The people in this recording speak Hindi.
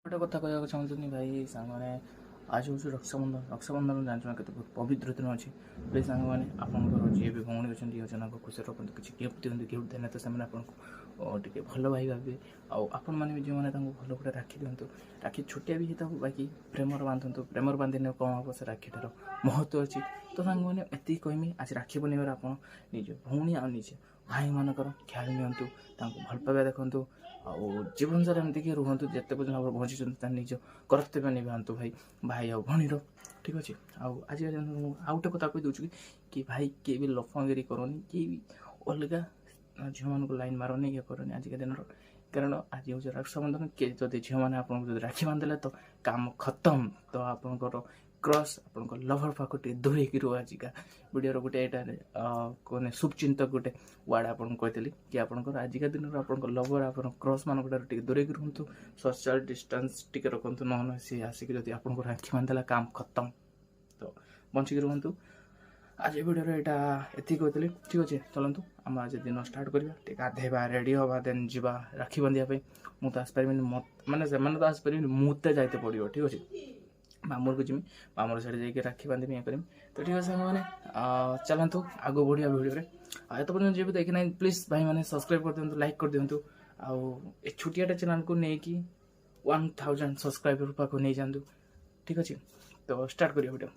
गोटे कथा कहना चाहूँगी भाई सांग मैंने आज हूँ रक्षाबंधन रक्षाबंधन जानते के पवित्र दिन अच्छी प्लीज सांग मैंने आपंकर जी भी भौणी अच्छा खुशी रखते किसी गिफ्ट दिखते गिफ्ट देने तो से टे भल भाई भावे आपण मैंने जो मैंने भल गोटे राखी दिंतु राखी छोटिया भी होता बाकी प्रेमर बांधतु प्रेमर बांधिने कौन हम से राखीटार महत्व अच्छी तो सांग मैंने एति कहमी आज राखी बनेबार आप निज भौणी आ निजे भाई मानकर ख्याल नियंतु भल पाइबा देखु जीवन सारा एमती कि रुहतु जिते पर्यटन आप बंची निज कर्तव्य निभातु भाई भाई आ भणीर ठीक अच्छे आज आउ गोटे कथा कही दूसरी कि भाई किए भी लफंगिरी करनी किए भी अलग झील मान लाइन मारनी ये करनी आजिका दिन कारण आज हूँ रक्षाबंधन किए जब झील मैंने आप राखी बांधे तो काम खत्म तो आपंकर क्रस आप लभर पाख दूरे की रो आजिका वीडियो गोटे यहाँ कौन शुभचिंतक गोटे वार्ड आपको कही कि आपंकर आजिका दिन आप लभर आप क्रस मान दूरे की रुहतु सोशल डिस्टेंस टी रखु ना सी आसिक जब आपको राखी बांधेला काम खत्म तो बंचिक रुहतु आज वीडियो यहाँ ये कहती ठीक अच्छे चलतु आम आज दिन स्टार्ट करवा गाधेबा रेडी हवा देन जीवा राखी बांधापी मुझे आसपारि मानने से तो आसपारि मुझे जाते पड़ो ठीक अच्छे मामूर को जिमी मामूर साइड जाकि राखी बांधि ये करमी तो ठीक है मैंने चलतु आग बढ़िया वीडियो एत पर्यटन जी भी देखी ना प्लीज भाई मैंने सब्सक्राइब कर दिंतु लाइक कर दिंतु आ छोटियाटा चैनल को लेकिन 1000 सब्सक्राइबर पाक नहीं जातु ठीक अच्छे तो स्टार्ट करिए वीडियो।